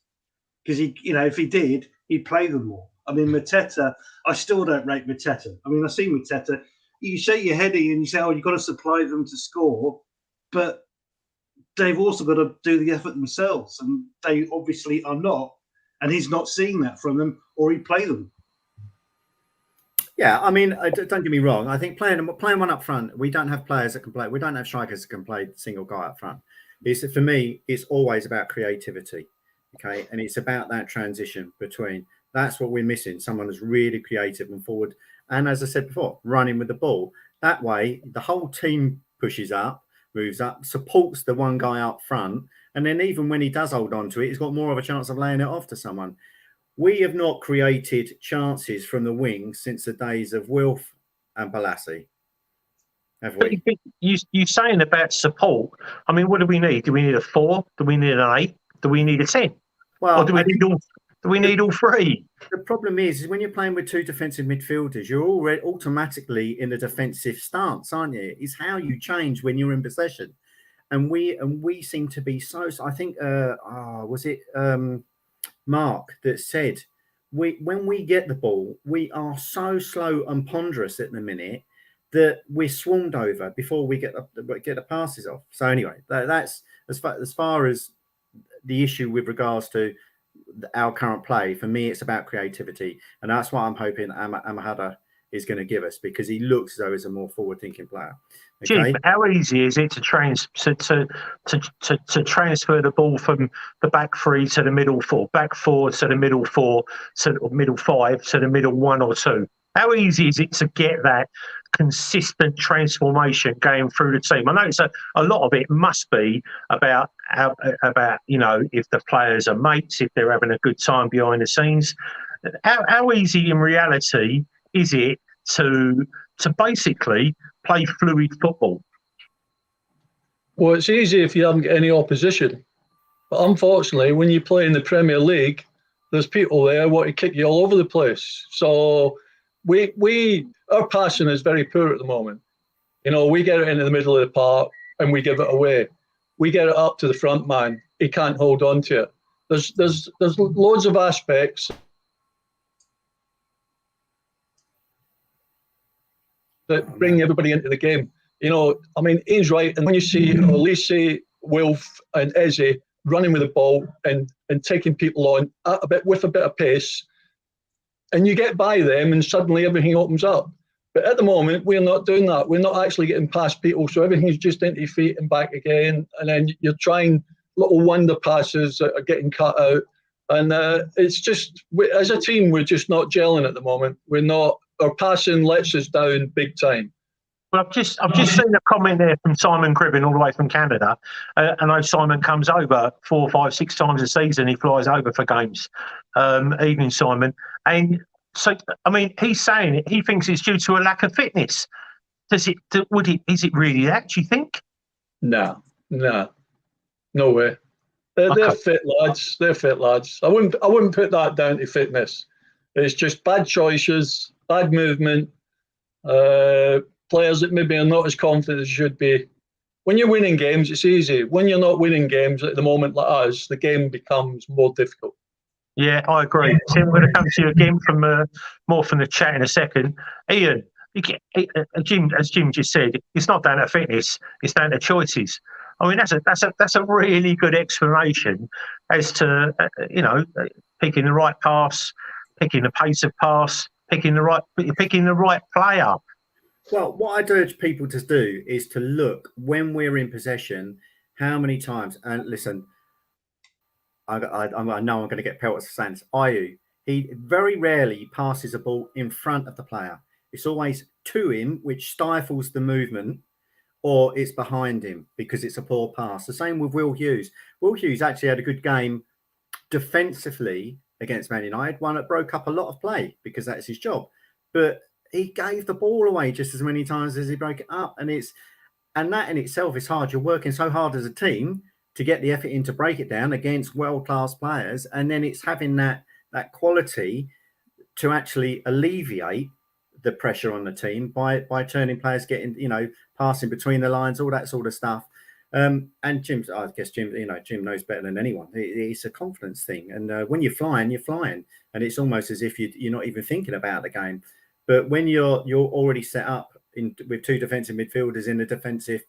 because if he did, he'd play them more. I mean, Mateta, I still don't rate Mateta. I mean, I've seen Mateta. You shake your head and you say, "Oh, you've got to supply them to score," but they've also got to do the effort themselves, and they obviously are not. And he's not seeing that from them, or he'd play them. Yeah, I mean, don't get me wrong. I think playing one up front, we don't have players that can play. We don't have strikers that can play single guy up front. For me, it's always about creativity, okay? And it's about that transition between. That's what we're missing. Someone who's really creative and forward. And as I said before, running with the ball. That way, the whole team pushes up, moves up, supports the one guy up front. And then even when he does hold on to it, he's got more of a chance of laying it off to someone. We have not created chances from the wings since the days of Wilf and Balassi, have we? You saying about support. I mean, what do we need? Do we need a 4? Do we need an 8? Do we need a 10? Well, or do we need all 3? The problem is when you're playing with 2 defensive midfielders, you're already automatically in a defensive stance, aren't you? It's how you change when you're in possession. And we seem to be so. I think was it Mark that said when we get the ball, we are so slow and ponderous at the minute that we're swarmed over before we get the passes off. So anyway, that's as far as the issue with regards to our current play. For me, it's about creativity, and that's what I'm hoping Amahada is going to give us, because he looks as though he's a more forward-thinking player. Okay? Jim, how easy is it to transfer the ball from the back 3 to the middle 4, back 4 to the middle 4, to the middle 5 to the middle 1 or 2? How easy is it to get that consistent transformation going through the team? I know a lot of it must be about if the players are mates, if they're having a good time behind the scenes. How easy in reality is it to basically play fluid football? Well, it's easy if you haven't got any opposition. But unfortunately, when you play in the Premier League, there's people there who want to kick you all over the place. So our passing is very poor at the moment. We get it into the middle of the park and we give it away. We get it up to the front man. He can't hold on to it. There's loads of aspects that bring everybody into the game. I mean, Ian's right. And when you see Olise, Wilf and Eze running with the ball and taking people on with a bit of pace, and you get by them and suddenly everything opens up. But at the moment, we're not doing that. We're not actually getting past people. So everything's just into your feet and back again. And then you're trying little wonder passes that are getting cut out. And it's just, as a team, we're just not gelling at the moment. Our passing lets us down big time. Well, I've just seen a comment there from Simon Cribbin all the way from Canada. I know Simon comes over 4, 5, 6 times a season. He flies over for games. Evening, Simon. And so, I mean, he's saying he thinks it's due to a lack of fitness. Is it really that, do you think? No way. They're fit lads. They're fit lads. I wouldn't put that down to fitness. It's just bad choices, bad movement, players that maybe are not as confident as should be. When you're winning games, it's easy. When you're not winning games at the moment like us, the game becomes more difficult. Yeah, I agree. Tim, we're going to come to you again from more from the chat in a second. Ian, Jim, as Jim just said, it's not down to fitness; it's down to choices. I mean, that's a really good explanation as to picking the right pass, picking the pace of pass, picking the right player. Well, what I'd urge people to do is to look when we're in possession, how many times. And listen, I know I'm going to get pelted for saying this. Ayew, he very rarely passes a ball in front of the player. It's always to him, which stifles the movement, or it's behind him because it's a poor pass. The same with Will Hughes. Will Hughes actually had a good game defensively against Man United, one that broke up a lot of play because that's his job. But he gave the ball away just as many times as he broke it up. And that in itself is hard. You're working so hard as a team to get the effort in to break it down against world-class players. And then it's having that quality to actually alleviate the pressure on the team by turning players, getting, passing between the lines, all that sort of stuff. And I guess Jim knows better than anyone. It's a confidence thing, and when you're flying, and it's almost as if you're not even thinking about the game. But when you're already set up with two defensive midfielders in a defensive,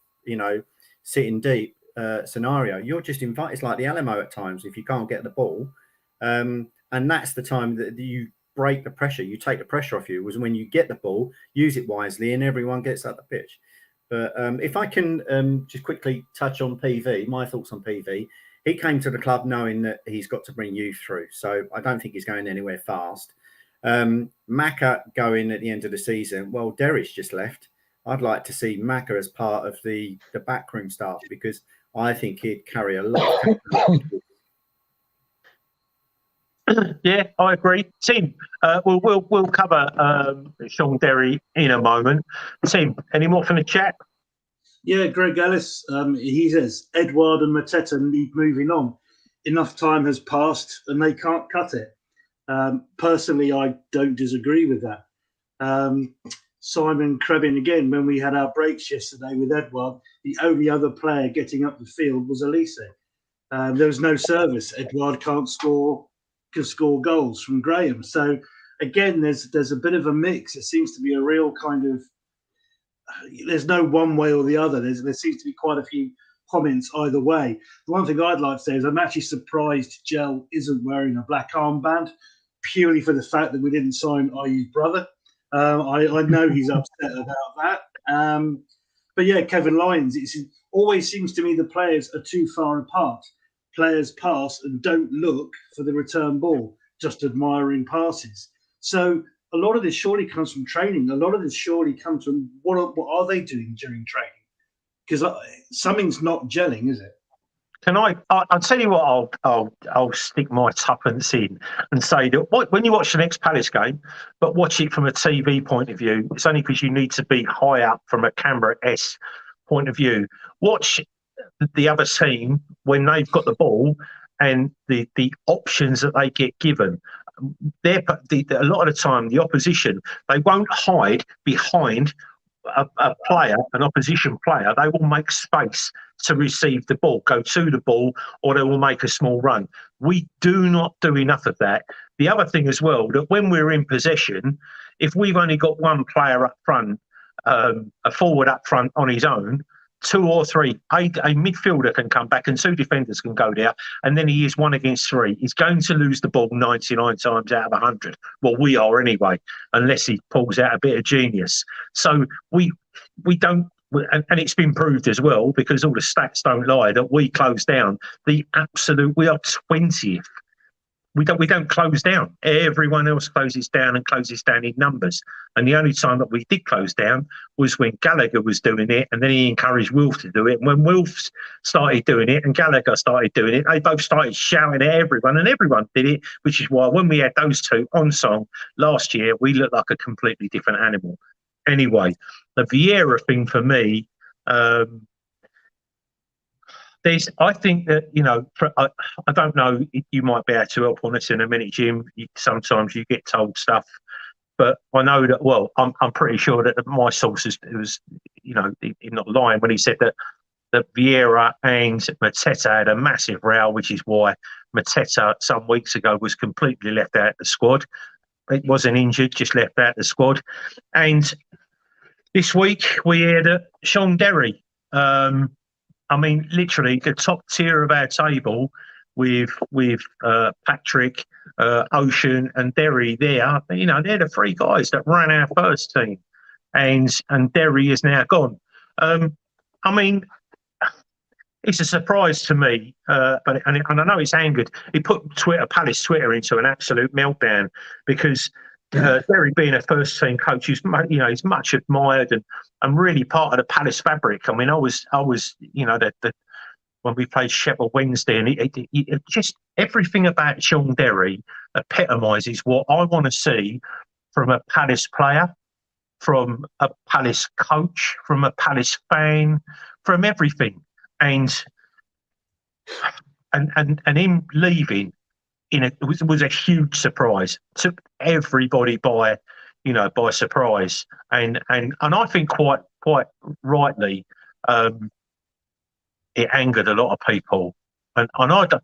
sitting deep scenario, you're just invited. It's like the Alamo at times if you can't get the ball, and that's the time that you break the pressure. You take the pressure off you. Was when you get the ball, use it wisely, and everyone gets up the pitch. But if I can just quickly touch on PV, my thoughts on PV. He came to the club knowing that he's got to bring youth through. So I don't think he's going anywhere fast. Macca going at the end of the season. Well, Derry's just left. I'd like to see Macca as part of the backroom staff because I think he'd carry a lot of Yeah, I agree. Tim, we'll cover Sean Derry in a moment. Tim, any more from the chat? Yeah, Greg Ellis, he says Edouard and Mateta need moving on. Enough time has passed and they can't cut it. Personally, I don't disagree with that. Simon Krebin, again, when we had our breaks yesterday with Edouard, the only other player getting up the field was Elise. There was no service. Edouard can score goals from Graham. So again, there's a bit of a mix. It seems to be a real kind of there's no one way or the other. There seems to be quite a few comments either way. The one thing I'd like to say is I'm actually surprised Gel isn't wearing a black armband purely for the fact that we didn't sign Ayu's brother. I know he's upset about that. But yeah, Kevin Lyons, it always seems to me the players are too far apart. Players pass and don't look for the return ball, just admiring passes. So a lot of this surely comes from training. A lot of this surely comes from what are they doing during training? Because something's not gelling, is it? Can I'll tell you what I'll stick my tuppence in and say that when you watch the next Palace game, but watch it from a TV point of view, it's only because you need to be high up from a camera S point of view. Watch the other team when they've got the ball and the options that they get given. A lot of the time, the opposition, they won't hide behind a player, an opposition player. They will make space to receive the ball, go to the ball, or they will make a small run. We do not do enough of that. The other thing as well, that when we're in possession, if we've only got one player up front, a forward up front on his own, two or three, a midfielder can come back and two defenders can go there, and then he is 1 against 3. He's going to lose the ball 99 times out of 100. Well, we are anyway, unless he pulls out a bit of genius. So we don't, and it's been proved as well, because all the stats don't lie, that we close down we are 20th. We don't close down. Everyone else closes down and closes down in numbers. And the only time that we did close down was when Gallagher was doing it, and then he encouraged Wilf to do it. And when Wilf started doing it and Gallagher started doing it, they both started shouting at everyone, and everyone did it, which is why when we had those two on song last year, we looked like a completely different animal. Anyway, the Vieira thing for me, I think that, I don't know, you might be able to help on this in a minute, Jim. Sometimes you get told stuff, but I know that, well, I'm pretty sure that my sources, it was, he's not lying when he said that Vieira and Mateta had a massive row, which is why Mateta some weeks ago was completely left out of the squad. It wasn't injured, just left out of the squad. And this week we heard that Sean Derry, I mean, literally the top tier of our table with Patrick, Ocean and Derry there. They're the 3 guys that ran our first team, and Derry is now gone. I mean, it's a surprise to me, but I know it's angered. He put Palace Twitter into an absolute meltdown because Derry, being a first team coach, he's much admired and really part of the Palace fabric. I mean, I was when we played Sheffield Wednesday, and it just everything about Sean Derry epitomises what I want to see from a Palace player, from a Palace coach, from a Palace fan, from everything. And him leaving was a huge surprise. Took everybody by surprise, and I think quite rightly. it angered a lot of people. And I don't,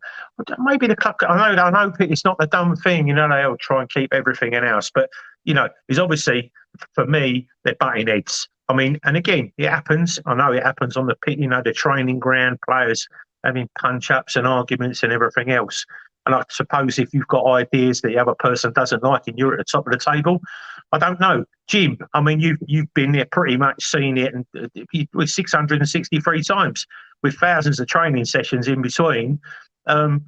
maybe the club. I know it's not the dumb thing, they'll try and keep everything in house, but it's obviously, for me, they're butting heads. I mean, and again, it happens. I know it happens on the pit, the training ground, players having punch-ups and arguments and everything else. And I suppose if you've got ideas that the other person doesn't like and you're at the top of the table, I don't know. Jim, I mean, you've been there, pretty much seen it, and with 663 times, with thousands of training sessions in between. I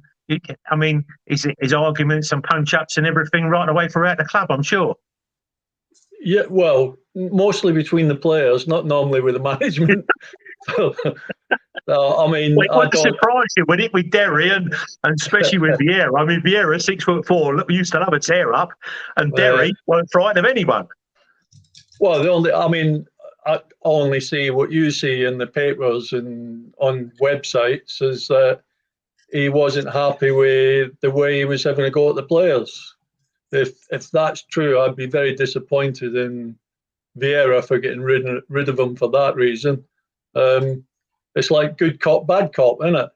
mean, is arguments and punch-ups and everything right away throughout the club, I'm sure. Yeah, well, mostly between the players, not normally with the management. I mean, it wouldn't surprise you, would it, with Derry and especially with Vieira? I mean, Vieira, 6'4", used to love a tear up, and Derry weren't frightened of anyone. Well, I only see what you see in the papers and on websites, is that he wasn't happy with the way he was having a go at the players. If that's true, I'd be very disappointed in Vieira for getting rid of him for that reason. It's like good cop, bad cop, isn't it?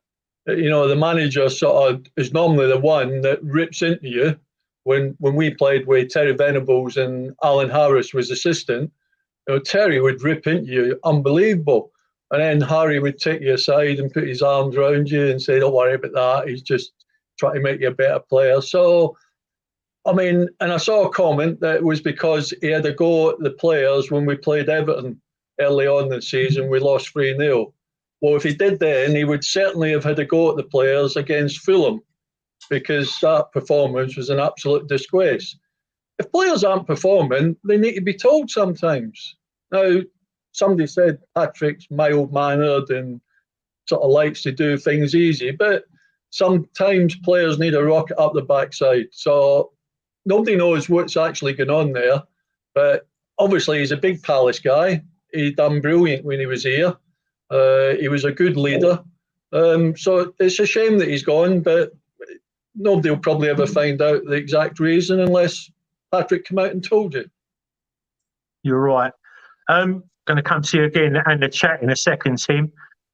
The manager sort of is normally the one that rips into you. When we played with Terry Venables and Alan Harris was assistant, Terry would rip into you, unbelievable. And then Harry would take you aside and put his arms around you and say, don't worry about that. He's just trying to make you a better player. So, I mean, and I saw a comment that it was because he had a go at the players when we played Everton early on in the season. We lost 3-0. Well, if he did then, he would certainly have had a go at the players against Fulham, because that performance was an absolute disgrace. If players aren't performing, they need to be told sometimes. Now, somebody said Patrick's mild-mannered and sort of likes to do things easy, but sometimes players need a rocket up the backside. So nobody knows what's actually going on there, but obviously he's a big Palace guy. He done brilliant when he was here. He was a good leader. So it's a shame that he's gone, but nobody will probably ever find out the exact reason unless Patrick come out and told you. You're right. Going to come to you again and the chat in a second, Tim.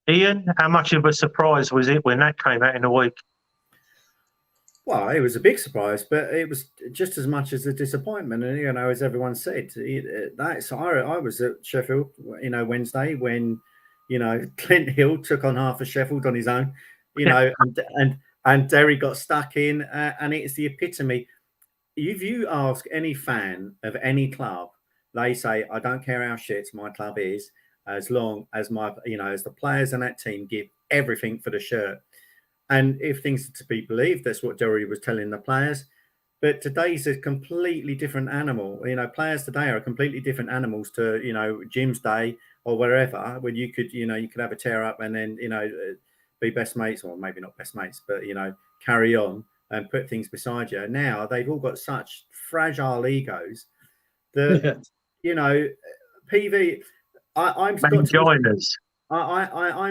Ian, how much of a surprise was it when that came out in a week? Well, it was a big surprise, but it was just as much as a disappointment. And, as everyone said, I was at Sheffield, Wednesday when, Clint Hill took on half of Sheffield on his own, and Derry got stuck in, and it's the epitome. If you ask any fan of any club, they say, I don't care how shit my club is, as long as as the players in that team give everything for the shirt. And if things are to be believed, that's what Derry was telling the players. But today's a completely different animal. Players today are completely different animals to, Jim's day or wherever, when you could have a tear up and then, be best mates, or maybe not best mates, but, carry on and put things beside you. Now they've all got such fragile egos that, PV, I'm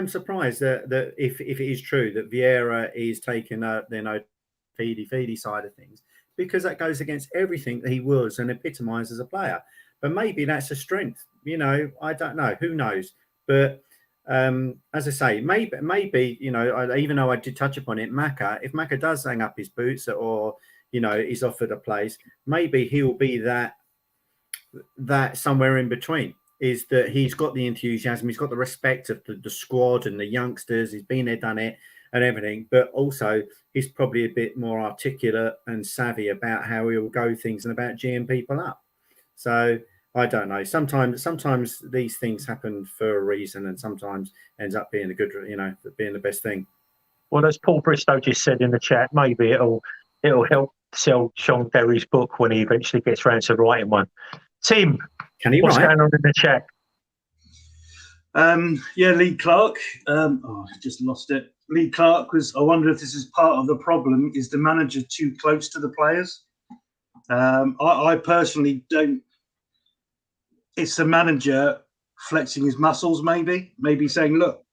surprised that if it is true that Vieira is taking feedy side of things, because that goes against everything that he was and epitomised as a player. But maybe that's a strength. I don't know. Who knows? But as I say, maybe even though I did touch upon it, if Macca does hang up his boots or he's offered a place, maybe he'll be that somewhere in between. Is that he's got the enthusiasm, he's got the respect of the squad and the youngsters, he's been there, done it and everything, but also he's probably a bit more articulate and savvy about how he'll go things and about geeing people up. So I don't know. Sometimes these things happen for a reason, and sometimes ends up being being the best thing. Well, as Paul Bristow just said in the chat, maybe it'll help sell Sean Derry's book when he eventually gets round to writing one. Tim, what's going on in the chat? Lee Clark. I just lost it. Lee Clark was, I wonder if this is part of the problem. Is the manager too close to the players? I personally don't. It's the manager flexing his muscles, maybe saying, look,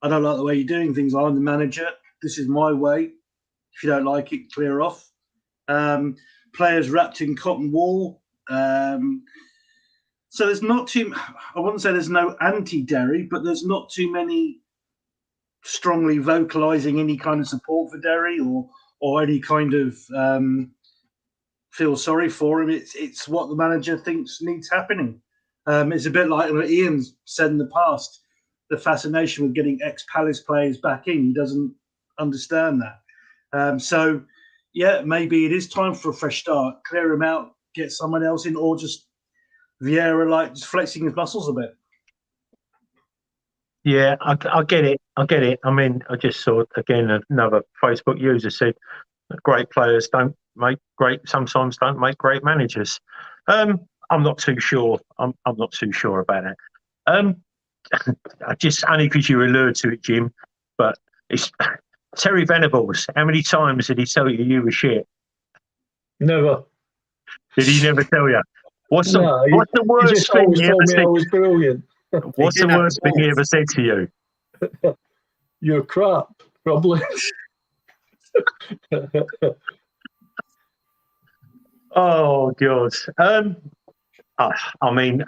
I don't like the way you're doing things. I'm the manager. This is my way. If you don't like it, clear off. Players wrapped in cotton wool. So there's not too, I wouldn't say there's no anti-Derry, but there's not too many strongly vocalising any kind of support for Derry or any kind of feel sorry for him. It's what the manager thinks needs happening. It's a bit like what Ian's said in the past, the fascination with getting ex-Palace players back in. He doesn't understand that. So, yeah, maybe it is time for a fresh start. Clear him out, get someone else in, or just Vieira just flexing his muscles a bit. Yeah, I get it. I get it. I mean, I just saw again another Facebook user said that great players sometimes don't make great managers. I'm not too sure. I'm not too sure about it. I just only because you allude to it, Jim. But it's Terry Venables. How many times did he tell you were shit? Never. Did he never tell you? What's the He worst just thing always he told ever me said? I was brilliant. What's the worst thing he ever said to you? You're crap, probably. Oh God. I mean,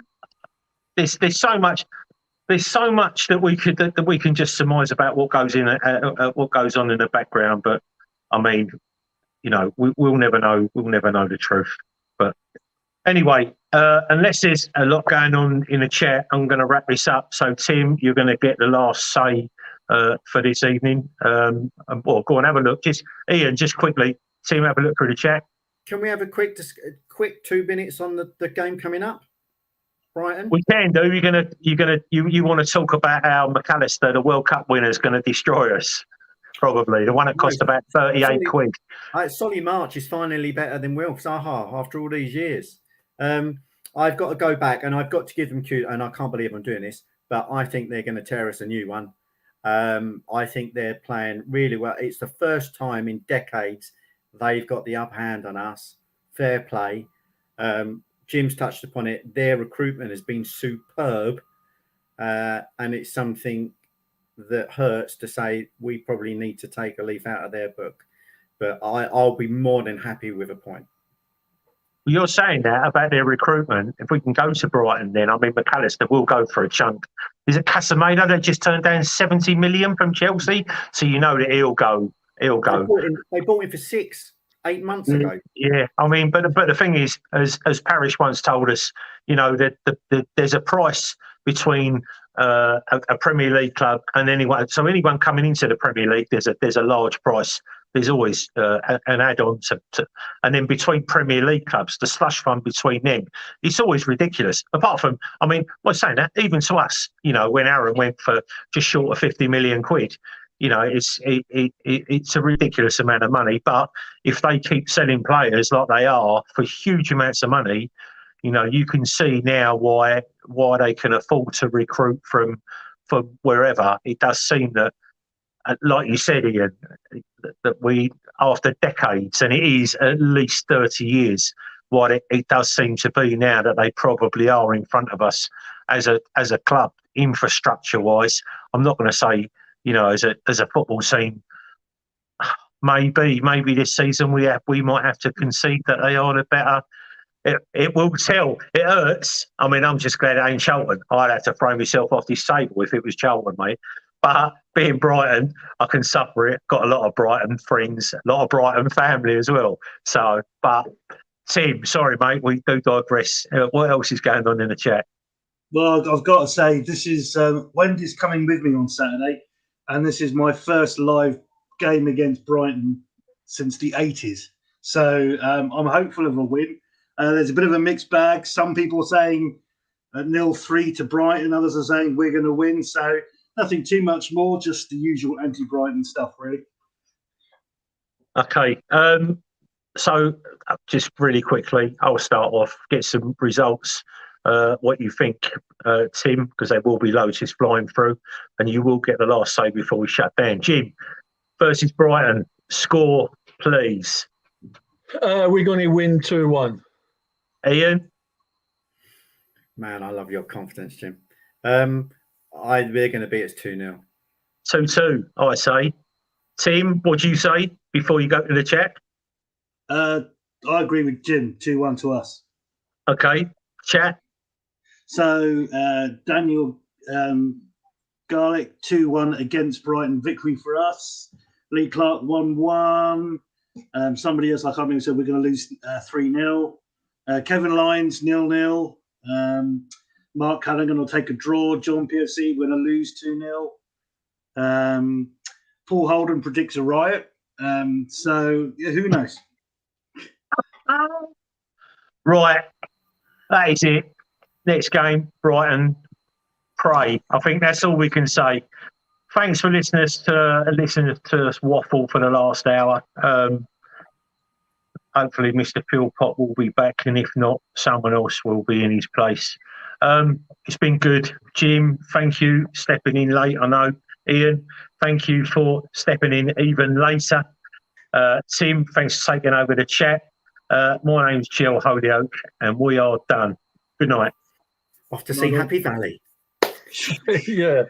there's so much that we can just surmise about what goes on in the background. But I mean, you know, we'll never know. We'll never know the truth. But anyway, unless there's a lot going on in the chat, I'm going to wrap this up. So Tim, you're going to get the last say for this evening. Well, go on, have a look. Just Ian, just quickly, Tim, have a look through the chat. Can we have a quick 2 minutes on the game coming up, Brighton? We can do. You want to talk about how McAllister, the World Cup winner, is going to destroy us? Probably the one that cost about 38 quid. Solly March is finally better than Will Zaha after all these years. I've got to go back and I've got to give them cue. And I can't believe I'm doing this, but I think they're going to tear us a new one. I think they're playing really well. It's the first time in decades they've got the upper hand on us. Fair play. Jim's touched upon it. Their recruitment has been superb. And it's something that hurts to say we probably need to take a leaf out of their book. But I'll be more than happy with a point. Well, you're saying that about their recruitment. If we can go to Brighton, then I mean McAllister will go for a chunk. Is it Casemiro that just turned down 70 million from Chelsea? So you know that he'll go. They bought him for 6-8 months ago. Yeah, I mean, but the thing is, as Parish once told us, you know, that there's a price between a Premier League club and anyone. So anyone coming into the Premier League, there's a large price. There's always an add-on to, and then between Premier League clubs, the slush fund between them, it's always ridiculous. Apart from, I mean, I'm saying that even to us, you know, when Aaron went for just short of 50 million quid, you know, it's a ridiculous amount of money. But if they keep selling players like they are for huge amounts of money, you know, you can see now why they can afford to recruit from wherever. It does seem that, like you said, Ian, that we, after decades, and it is at least 30 years, what it does seem to be now that they probably are in front of us as a club, infrastructure-wise. I'm not going to say, you know, as a football team, maybe this season we might have to concede that they are the better. It will tell. It hurts. I mean, I'm just glad it ain't Charlton. I'd have to throw myself off this table if it was Charlton, mate. But being Brighton, I can suffer it. Got a lot of Brighton friends, a lot of Brighton family as well. So, but Tim, sorry, mate, we do digress. What else is going on in the chat? Well, I've got to say, this is Wendy's coming with me on Saturday, and this is my first live game against Brighton since the 80s. So I'm hopeful of a win. There's a bit of a mixed bag. Some people are saying 0-3 to Brighton. Others are saying we're going to win. So nothing too much more, just the usual anti-Brighton stuff, really. Okay. So just really quickly, I'll start off, get some results. What you think, Tim, because there will be loads just flying through, and you will get the last say before we shut down. Jim, versus Brighton, score, please. We're going to win 2-1. Ian? Man, I love your confidence, Jim. We're going to beat us 2-0. 2-2, I say. Tim, what do you say before you go to the chat? I agree with Jim, 2-1 to us. Okay, chat. So Daniel Garlic 2-1 against Brighton. Victory for us. Lee Clark 1-1. Somebody else, I can't remember, said we're going to lose 3-0. Kevin Lyons 0-0. Mark Callaghan will take a draw. John PFC we're going to lose 2-0. Paul Holden predicts a riot. So yeah, who knows? Right, that is it. Next game, Brighton. Pray. I think that's all we can say. Thanks for listening to us waffle for the last hour. Hopefully, Mr. Philpott will be back, and if not, someone else will be in his place. It's been good. Jim, thank you stepping in late. I know. Ian, thank you for stepping in even later. Tim, thanks for taking over the chat. My name's Jill Holyoke, and we are done. Good night. Off to see Happy Valley. Yeah.